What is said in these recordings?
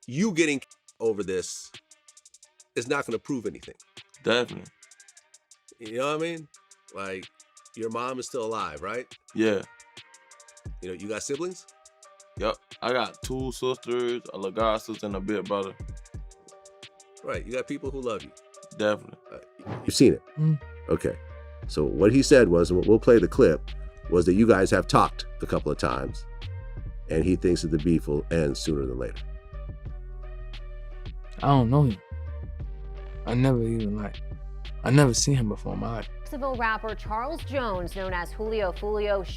you getting over this is not going to prove anything. Definitely. You know what I mean? Like, your mom is still alive, right? Yeah. You know, you got siblings? Yep. I got 2 sisters, a little god sister, and a big brother. Right. You got people who love you. Definitely. You've seen it. Okay. So what he said was, and we'll play the clip, was that you guys have talked a couple of times, and he thinks that the beef will end sooner than later. I don't know him. I never seen him before in my life. Jacksonville rapper Charles Jones, known as Julio Foolio,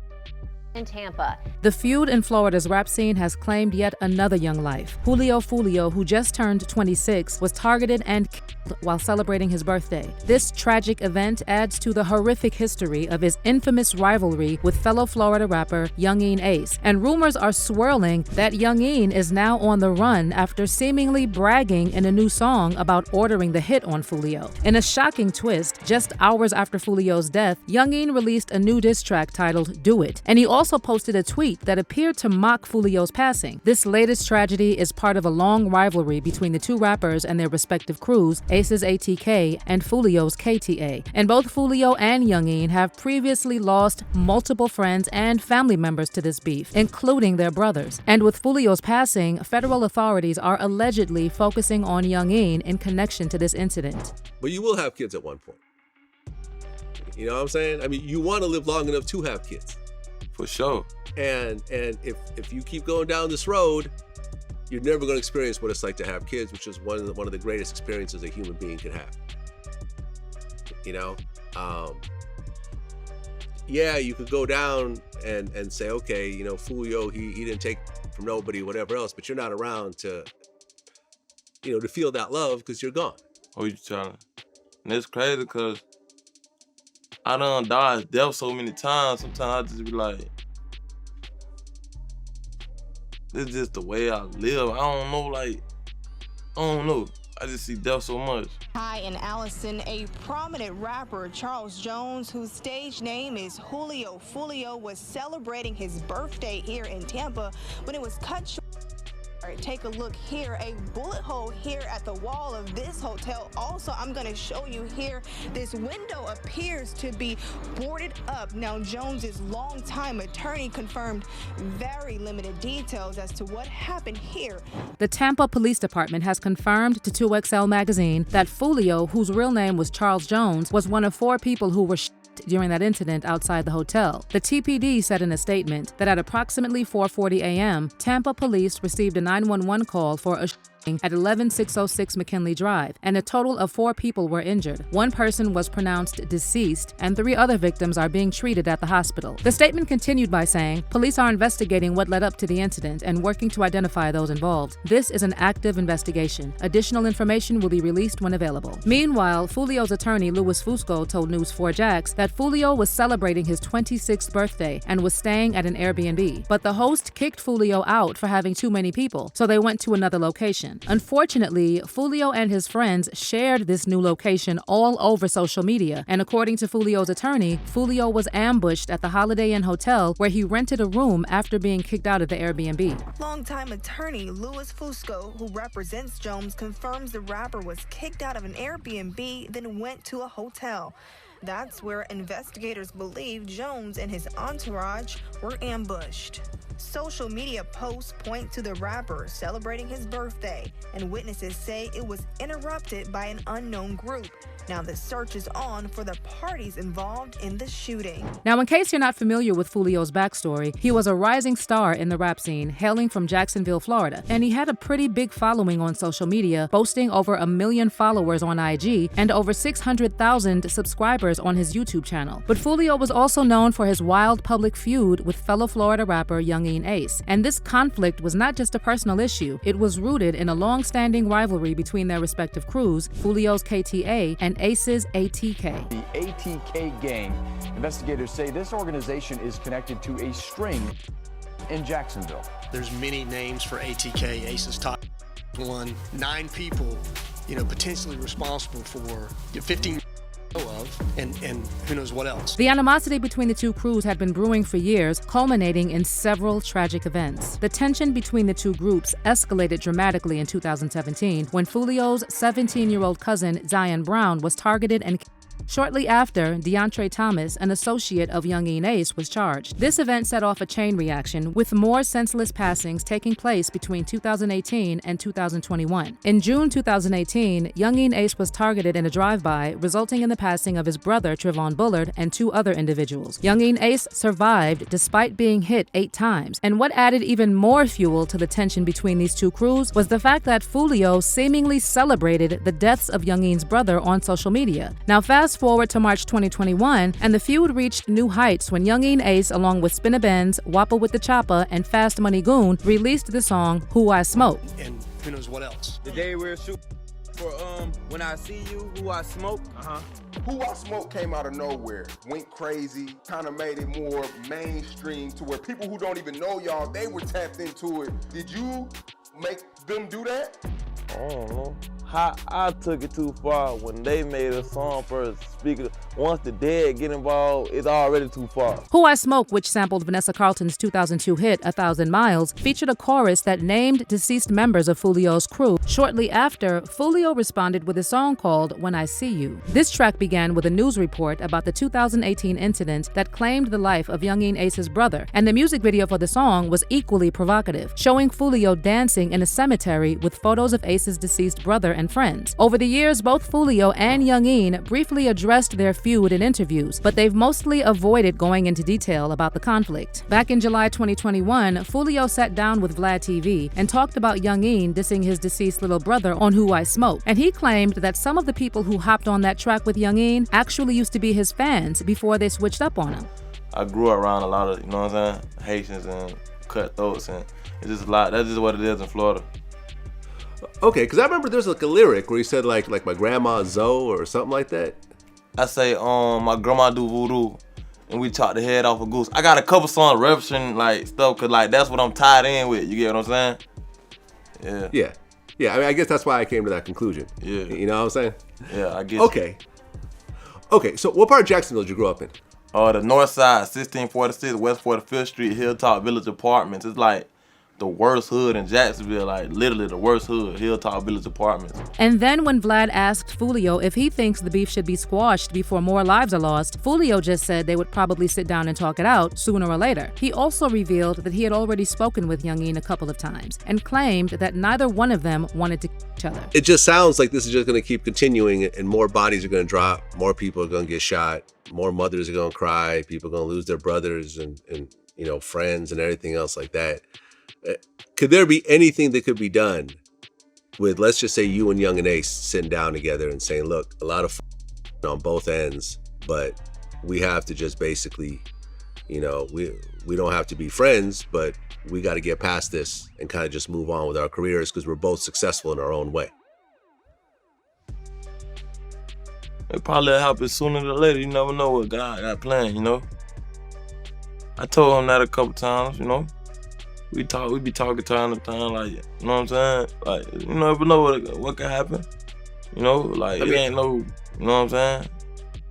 in Tampa. The feud in Florida's rap scene has claimed yet another young life. Julio Foolio, who just turned 26, was targeted and killed while celebrating his birthday. This tragic event adds to the horrific history of his infamous rivalry with fellow Florida rapper Yungeen Ace. And rumors are swirling that Yungeen is now on the run after seemingly bragging in a new song about ordering the hit on Foolio. In a shocking twist, just hours after Foolio's death, Yungeen released a new diss track titled Do It, and he also posted a tweet that appeared to mock Foolio's passing. This latest tragedy is part of a long rivalry between the two rappers and their respective crews, Ace's ATK and Foolio's KTA. And both Foolio and Yungeen have previously lost multiple friends and family members to this beef, including their brothers. And with Foolio's passing, federal authorities are allegedly focusing on Yungeen in connection to this incident. But you will have kids at one point. You know what I'm saying? I mean, you want to live long enough to have kids. For sure. And if you keep going down this road, you're never going to experience what it's like to have kids, which is one of the greatest experiences a human being can have. You know, yeah, you could go down and say, okay, you know, Foolio, he didn't take from nobody, whatever else, but you're not around to, you know, to feel that love because you're gone. Oh, you telling? And it's crazy because I done dodged death so many times. Sometimes I just be like, this is just the way I live. I don't know. I just see death so much. Hi, and Allison, a prominent rapper, Charles Jones, whose stage name is Julio Foolio, was celebrating his birthday here in Tampa when it was cut short. Take a look here, a bullet hole here at the wall of this hotel. Also, I'm going to show you here, this window appears to be boarded up. Now, Jones's longtime attorney confirmed very limited details as to what happened here. The Tampa Police Department has confirmed to 2XL magazine that Foolio, whose real name was Charles Jones, was one of 4 people who were during that incident outside the hotel. The TPD said in a statement that at approximately 4:40 a.m., Tampa police received a 911 call for a at 11606 McKinley Drive, and a total of 4 people were injured. 1 person was pronounced deceased, and 3 other victims are being treated at the hospital. The statement continued by saying, police are investigating what led up to the incident and working to identify those involved. This is an active investigation. Additional information will be released when available. Meanwhile, Foolio's attorney, Louis Fusco, told News 4 Jax that Foolio was celebrating his 26th birthday and was staying at an Airbnb, but the host kicked Foolio out for having too many people, so they went to another location. Unfortunately, Foolio and his friends shared this new location all over social media, and according to Foolio's attorney, Foolio was ambushed at the Holiday Inn Hotel where he rented a room after being kicked out of the Airbnb. Longtime attorney Louis Fusco, who represents Jones, confirms the rapper was kicked out of an Airbnb, then went to a hotel. That's where investigators believe Jones and his entourage were ambushed. Social media posts point to the rapper celebrating his birthday, and witnesses say it was interrupted by an unknown group. Now the search is on for the parties involved in the shooting. Now, in case you're not familiar with Foolio's backstory, he was a rising star in the rap scene, hailing from Jacksonville, Florida, and he had a pretty big following on social media, boasting over 1 million followers on IG and over 600,000 subscribers on his YouTube channel. But Foolio was also known for his wild public feud with fellow Florida rapper Yungeen Ace, and this conflict was not just a personal issue, it was rooted in a long-standing rivalry between their respective crews, Foolio's KTA and Ace's ATK. The ATK gang, investigators say this organization is connected to a string in Jacksonville. There's many names for ATK. Ace's top one, 9 people, potentially responsible for 15 and who knows what else. The animosity between the two crews had been brewing for years, culminating in several tragic events. The tension between the two groups escalated dramatically in 2017 when Foolio's 17-year-old cousin, Zion Brown, was targeted and shortly after, DeAndre Thomas, an associate of Yungeen Ace, was charged. This event set off a chain reaction, with more senseless passings taking place between 2018 and 2021. In June 2018, Yungeen Ace was targeted in a drive-by, resulting in the passing of his brother, Trevon Bullard, and 2 other individuals. Yungeen Ace survived despite being hit 8 times, and what added even more fuel to the tension between these two crews was the fact that Foolio seemingly celebrated the deaths of Yungeen's brother on social media. Now fast forward to March 2021, and the feud reached new heights when Yungeen Ace, along with Spinna Benz, Wappa with the Chopper, and Fast Money Goon, released the song Who I Smoke. And who knows what else. The day we're shooting for When I See You, Who I Smoke. Who I Smoke came out of nowhere, went crazy, kind of made it more mainstream to where people who don't even know y'all, they were tapped into it. Did you make them do that? I don't know. I took it too far when they made a song for speaker. Once the dead get involved, it's already too far. Who I Smoke, which sampled Vanessa Carlton's 2002 hit 1,000 Miles, featured a chorus that named deceased members of Foolio's crew. Shortly after, Foolio responded with a song called When I See You. This track began with a news report about the 2018 incident that claimed the life of Yungeen Ace's brother, and the music video for the song was equally provocative, showing Foolio dancing in a cemetery with photos of Ace's deceased brother and friends. Over the years, both Foolio and Yungeen briefly addressed their feud in interviews, but they've mostly avoided going into detail about the conflict. Back in July 2021, Foolio sat down with Vlad TV and talked about Yungeen dissing his deceased little brother on Who I Smoke, and he claimed that some of the people who hopped on that track with Yungeen actually used to be his fans before they switched up on him. I grew around a lot of, you know what I'm saying, Haitians and cutthroats, and it's just a lot. That's just what it is in Florida. Okay, because I remember there's like a lyric where he said like my grandma Zoe or something like that. I say, my grandma do voodoo, and we chop the head off a goose. I got a couple songs referencing like stuff, cause like that's what I'm tied in with. You get what I'm saying? Yeah. Yeah. I mean, I guess that's why I came to that conclusion. Yeah. You know what I'm saying? Yeah, I get. Okay. Okay. So, what part of Jacksonville did you grow up in? The north side, 1646 West 45th Street, Hilltop Village Apartments. It's like the worst hood in Jacksonville, like literally the worst hood, Hilltop Village Apartments. And then when Vlad asked Foolio if he thinks the beef should be squashed before more lives are lost, Foolio just said they would probably sit down and talk it out sooner or later. He also revealed that he had already spoken with Yungeen a couple of times and claimed that neither one of them wanted to each other. It just sounds like this is just going to keep continuing, and more bodies are going to drop, more people are going to get shot, more mothers are going to cry, people are going to lose their brothers and you know, friends and everything else like that. Could there be anything that could be done with, let's just say, you and Yungeen Ace sitting down together and saying, look, a lot of on both ends, but we have to just basically, you know, we don't have to be friends, but we got to get past this and kind of just move on with our careers because we're both successful in our own way? It probably happen sooner than later. You never know what God got planned, you know? I told him that a couple times, you know? We be talking time to time, like, you know what I'm saying? Like, you never know what can happen. You know, like, it ain't no, you know what I'm saying?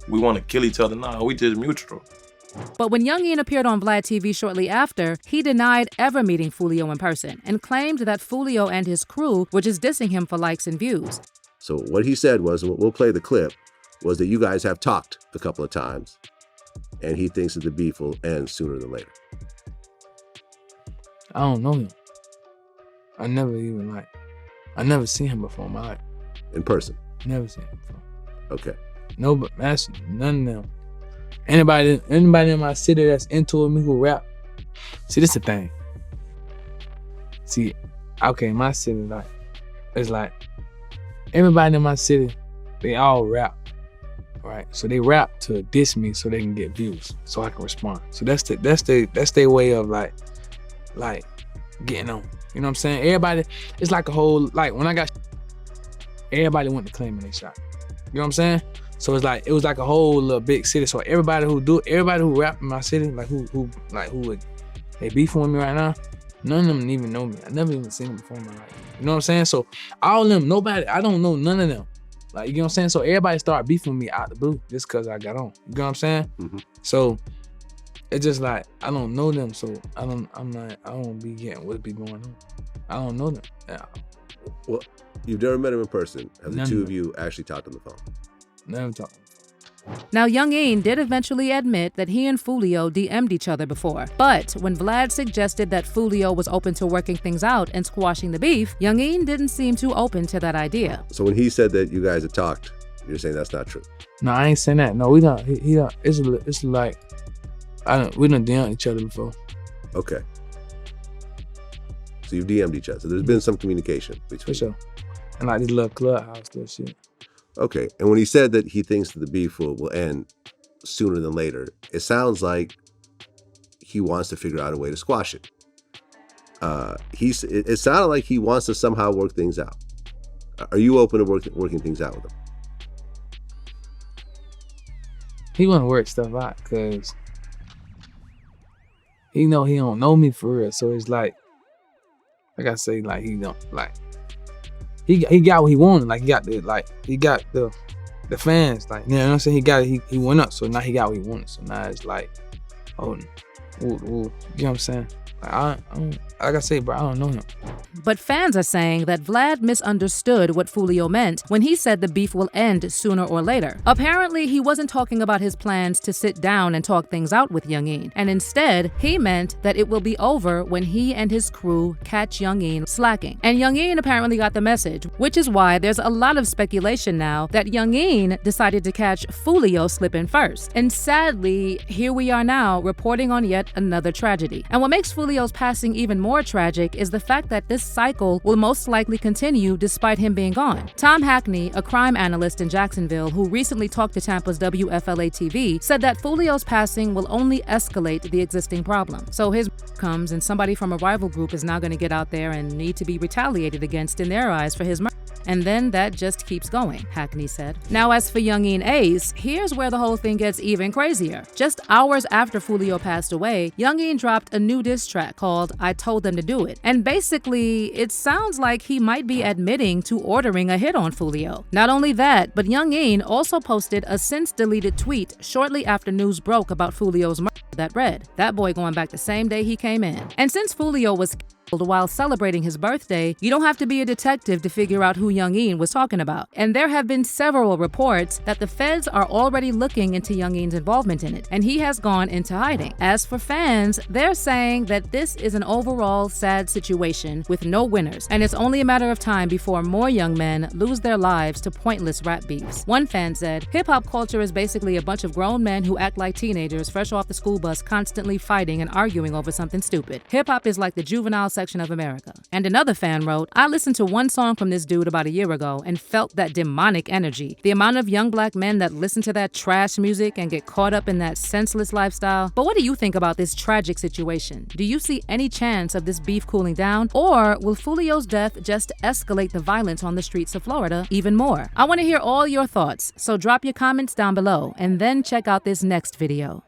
We want to kill each other. Nah, we just mutual. But when Yungeen appeared on Vlad TV shortly after, he denied ever meeting Foolio in person and claimed that Foolio and his crew were just dissing him for likes and views. So what he said was, and we'll play the clip, was that you guys have talked a couple of times, and he thinks that the beef will end sooner than later. I don't know him. I never seen him before in my life. In person? Never seen him before. Okay. No, but that's none of them. Anybody in my city that's into me who rap. See, this is the thing. See, okay, my city, like, it's like, everybody in my city, they all rap, right? So they rap to diss me so they can get views, so I can respond. So that's their way of like getting on. You know what I'm saying? Everybody, it's like a whole, like when I got, everybody went to claim their shot. You know what I'm saying? So it's like, it was like a whole little big city. So everybody who rap in my city, like who they beefing with me right now, none of them even know me. I never even seen them before in my life. You know what I'm saying? So all of them, nobody, I don't know none of them. Like, you know what I'm saying? So everybody started beefing with me out the blue just because I got on. You know what I'm saying? Mm-hmm. So it's just like, I don't know them, so I don't be getting what be going on. I don't know them. Yeah. Well, you've never met him in person. Have the None two of of you actually talked on the phone? Never talk. Now, Yungeen did eventually admit that he and Foolio DM'd each other before. But when Vlad suggested that Foolio was open to working things out and squashing the beef, Yungeen didn't seem too open to that idea. So when he said that you guys had talked, you're saying that's not true? No, I ain't saying that. No, we don't. He don't. It's like, we done DM'd each other before. Okay. So you've DM'd each other. So there's been some communication between For sure. And like this little clubhouse, little shit. Okay. And when he said that he thinks that the beef will end sooner than later, it sounds like he wants to figure out a way to squash it. It sounded like he wants to somehow work things out. Are you open to working things out with him? He want to work stuff out because he know he don't know me for real. So it's like I say, like he don't like. He got what he wanted. Like he got the fans. Like, you know what I'm saying? He got it. He went up. So now he got what he wanted. So now it's like, oh, you know what I'm saying? Like like I say, bro, I don't know him. But fans are saying that Vlad misunderstood what Foolio meant when he said the beef will end sooner or later. Apparently, he wasn't talking about his plans to sit down and talk things out with Yungeen, and instead, he meant that it will be over when he and his crew catch Yungeen slacking. And Yungeen apparently got the message, which is why there's a lot of speculation now that Yungeen decided to catch Foolio slipping first. And sadly, here we are now reporting on yet another tragedy. And what makes Foolio's passing even more tragic is the fact that this cycle will most likely continue despite him being gone. Tom Hackney, a crime analyst in Jacksonville who recently talked to Tampa's WFLA TV, said that Foolio's passing will only escalate the existing problem. So his comes and somebody from a rival group is now going to get out there and need to be retaliated against in their eyes for his murder. And then that just keeps going, Hackney said. Now, as for Yungeen Ace, here's where the whole thing gets even crazier. Just hours after Foolio passed away, Yungeen dropped a new diss track called I Told Them to Do It. And basically, it sounds like he might be admitting to ordering a hit on Foolio. Not only that, but Yungeen also posted a since-deleted tweet shortly after news broke about Foolio's murder that read, "That boy going back the same day he came in." And since Foolio was while celebrating his birthday, you don't have to be a detective to figure out who Yungeen was talking about. And there have been several reports that the feds are already looking into Yungeen's involvement in it, and he has gone into hiding. As for fans, they're saying that this is an overall sad situation with no winners, and it's only a matter of time before more young men lose their lives to pointless rap beefs. One fan said, "Hip-hop culture is basically a bunch of grown men who act like teenagers fresh off the school bus constantly fighting and arguing over something stupid. Hip-hop is like the juvenile section of America." And another fan wrote, "I listened to one song from this dude about a year ago and felt that demonic energy. The amount of young black men that listen to that trash music and get caught up in that senseless lifestyle." But what do you think about this tragic situation? Do you see any chance of this beef cooling down? Or will Foolio's death just escalate the violence on the streets of Florida even more? I want to hear all your thoughts, so drop your comments down below and then check out this next video.